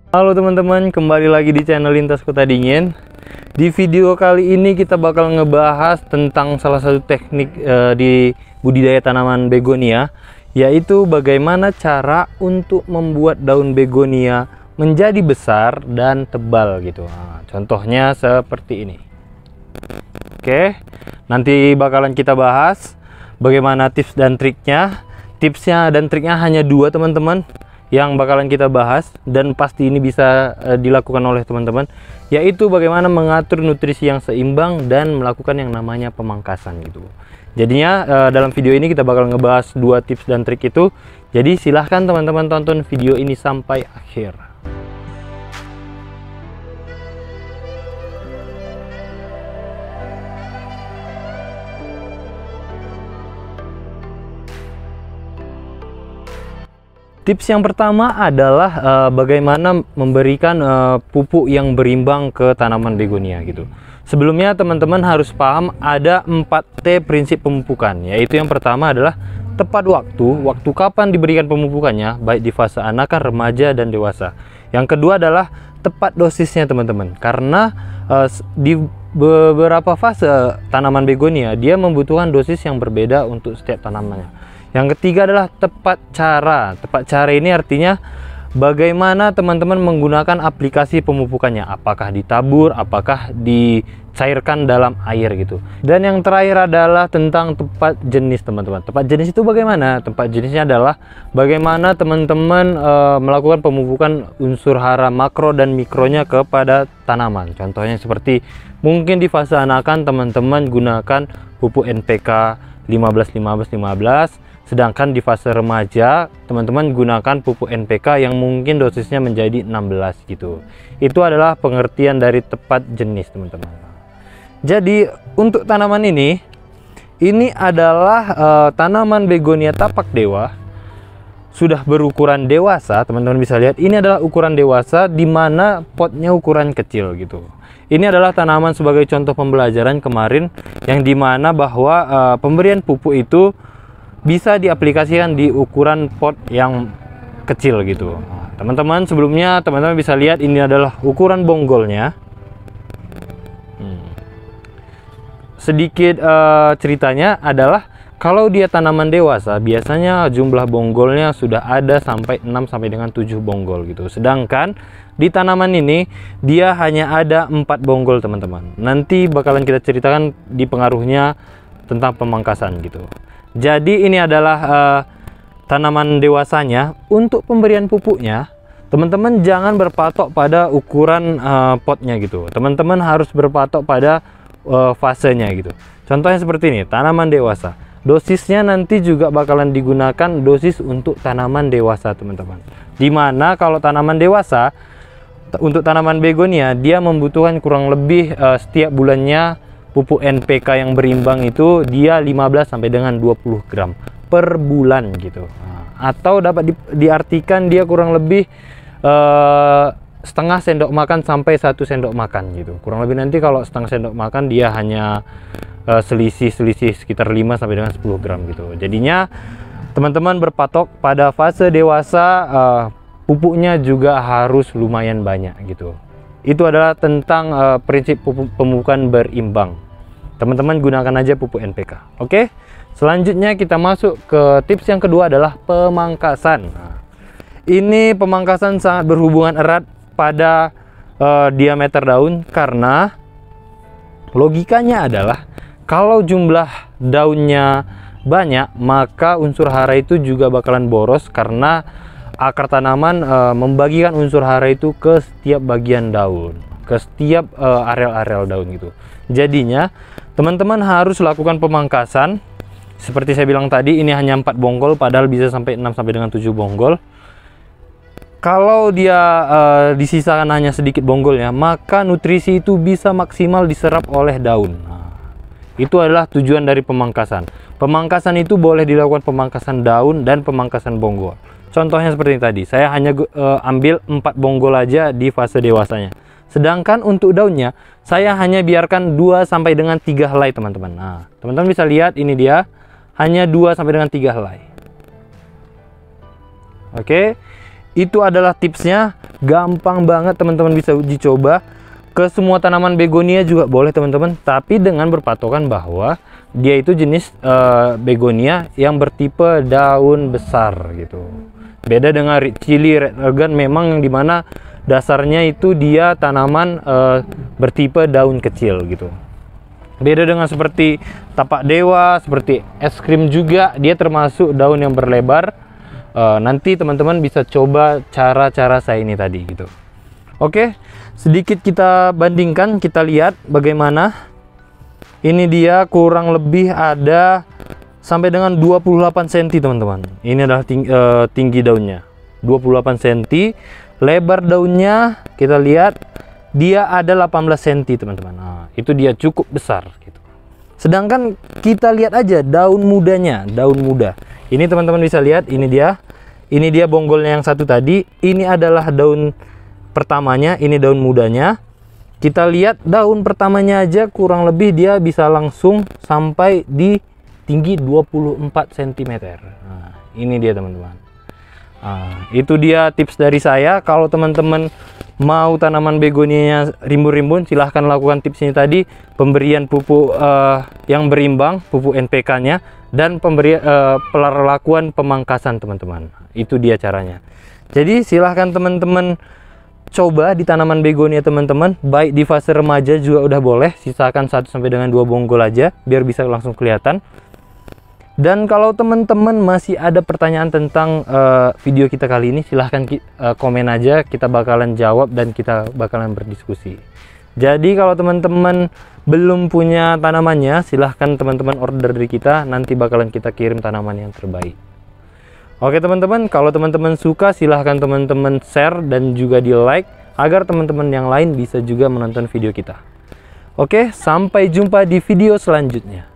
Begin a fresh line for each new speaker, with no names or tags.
Halo teman-teman, kembali lagi di channel Lintas Kota Dingin. Di video kali ini kita bakal ngebahas tentang salah satu teknik di budidaya tanaman begonia, yaitu bagaimana cara untuk membuat daun begonia menjadi besar dan tebal gitu. Nah, contohnya seperti ini. Oke, nanti bakalan kita bahas bagaimana tips dan triknya. Tipsnya dan triknya hanya dua teman-teman yang bakalan kita bahas, dan pasti ini bisa dilakukan oleh teman-teman, yaitu bagaimana mengatur nutrisi yang seimbang dan melakukan yang namanya pemangkasan gitu. Jadinya dalam video ini kita bakal ngebahas dua tips dan trik itu. Jadi silahkan teman-teman tonton video ini sampai akhir. Tips yang pertama adalah bagaimana memberikan pupuk yang berimbang ke tanaman begonia gitu. Sebelumnya teman-teman harus paham ada 4T prinsip pemupukan, yaitu yang pertama adalah tepat waktu kapan diberikan pemupukannya, baik di fase anakan, remaja, dan dewasa. Yang kedua adalah tepat dosisnya teman-teman, karena di beberapa fase tanaman begonia dia membutuhkan dosis yang berbeda untuk setiap tanamannya. Yang ketiga adalah tepat cara. Tepat cara ini artinya bagaimana teman-teman menggunakan aplikasi pemupukannya. Apakah ditabur, apakah dicairkan dalam air gitu. Dan yang terakhir adalah tentang tepat jenis teman-teman. Tepat jenis itu bagaimana? Tepat jenisnya adalah bagaimana teman-teman melakukan pemupukan unsur hara makro dan mikronya kepada tanaman. Contohnya seperti mungkin di fase anakan teman-teman gunakan pupuk NPK 15-15-15. Sedangkan di fase remaja teman-teman gunakan pupuk NPK yang mungkin dosisnya menjadi 16 gitu. Itu adalah pengertian dari tepat jenis teman-teman. Jadi untuk tanaman ini adalah tanaman begonia tapak dewa, sudah berukuran dewasa. Teman-teman bisa lihat ini adalah ukuran dewasa, di mana potnya ukuran kecil gitu. Ini adalah tanaman sebagai contoh pembelajaran kemarin, yang dimana bahwa pemberian pupuk itu bisa diaplikasikan di ukuran pot yang kecil gitu. Teman-teman, sebelumnya teman-teman bisa lihat ini adalah ukuran bonggolnya. Sedikit ceritanya adalah kalau dia tanaman dewasa biasanya jumlah bonggolnya sudah ada sampai 6 sampai dengan 7 bonggol gitu. Sedangkan di tanaman ini dia hanya ada 4 bonggol teman-teman. Nanti bakalan kita ceritakan di pengaruhnya tentang pemangkasan gitu. Jadi ini adalah tanaman dewasanya. Untuk pemberian pupuknya teman-teman jangan berpatok pada ukuran potnya gitu. Teman-teman harus berpatok pada fasenya gitu. Contohnya seperti ini, tanaman dewasa. Dosisnya nanti juga bakalan digunakan dosis untuk tanaman dewasa teman-teman. Dimana kalau tanaman dewasa untuk tanaman begonia dia membutuhkan kurang lebih setiap bulannya pupuk NPK yang berimbang itu dia 15 sampai dengan 20 gram per bulan gitu. Atau dapat diartikan dia kurang lebih setengah sendok makan sampai 1 sendok makan gitu. Kurang lebih nanti kalau setengah sendok makan dia hanya selisih sekitar 5 sampai dengan 10 gram gitu. Jadinya teman-teman berpatok pada fase dewasa, pupuknya juga harus lumayan banyak gitu. Itu adalah tentang prinsip pemupukan berimbang. Teman-teman gunakan aja pupuk NPK. Oke, selanjutnya kita masuk ke tips yang kedua adalah pemangkasan. Ini pemangkasan sangat berhubungan erat pada diameter daun, karena logikanya adalah kalau jumlah daunnya banyak maka unsur hara itu juga bakalan boros, karena akar tanaman membagikan unsur hara itu ke setiap bagian daun, ke setiap areal-areal daun gitu. Jadinya teman-teman harus lakukan pemangkasan. Seperti saya bilang tadi, ini hanya 4 bonggol padahal bisa sampai 6 sampai dengan 7 bonggol. Kalau dia disisakan hanya sedikit bonggolnya, maka nutrisi itu bisa maksimal diserap oleh daun. Itu adalah tujuan dari pemangkasan. Pemangkasan itu boleh dilakukan pemangkasan daun dan pemangkasan bonggol. Contohnya seperti tadi, saya hanya ambil 4 bonggol aja di fase dewasanya. Sedangkan untuk daunnya, saya hanya biarkan 2 sampai dengan 3 helai teman-teman. Nah, teman-teman bisa lihat ini dia hanya 2 sampai dengan 3 helai. Oke. Itu adalah tipsnya, gampang banget teman-teman bisa uji coba. Ke semua tanaman begonia juga boleh teman-teman, tapi dengan berpatokan bahwa dia itu jenis begonia yang bertipe daun besar gitu. Beda dengan chili red organ memang yang dimana dasarnya itu dia tanaman bertipe daun kecil gitu. Beda dengan seperti tapak dewa, seperti es krim juga, dia termasuk daun yang berlebar. Nanti teman-teman bisa coba cara-cara saya ini tadi gitu. Oke, sedikit kita bandingkan, kita lihat bagaimana. Ini dia kurang lebih ada sampai dengan 28 cm teman-teman. Ini adalah tinggi daunnya 28 cm. Lebar daunnya kita lihat dia ada 18 cm teman-teman. Nah, itu dia cukup besar gitu. Sedangkan kita lihat aja daun mudanya, daun muda. Ini teman-teman bisa lihat, ini dia bonggolnya yang satu tadi. Ini adalah daun pertamanya, ini daun mudanya. Kita lihat daun pertamanya aja kurang lebih dia bisa langsung sampai di tinggi 24 cm. Nah, ini dia teman-teman. Nah, itu dia tips dari saya. Kalau teman-teman mau tanaman begonianya rimbun-rimbun, silahkan lakukan tips ini tadi, pemberian pupuk yang berimbang, pupuk NPK-nya, dan pelakuan pemangkasan teman-teman. Itu dia caranya. Jadi silahkan teman-teman coba di tanaman begonia teman-teman, baik di fase remaja juga udah boleh, sisakan 1 sampai dengan 2 bonggol aja biar bisa langsung kelihatan. Dan kalau teman-teman masih ada pertanyaan tentang video kita kali ini, silahkan komen aja, kita bakalan jawab dan kita bakalan berdiskusi. Jadi kalau teman-teman belum punya tanamannya, silahkan teman-teman order dari kita, nanti bakalan kita kirim tanaman yang terbaik. Oke teman-teman, kalau teman-teman suka silahkan teman-teman share dan juga di like agar teman-teman yang lain bisa juga menonton video kita. Oke, sampai jumpa di video selanjutnya.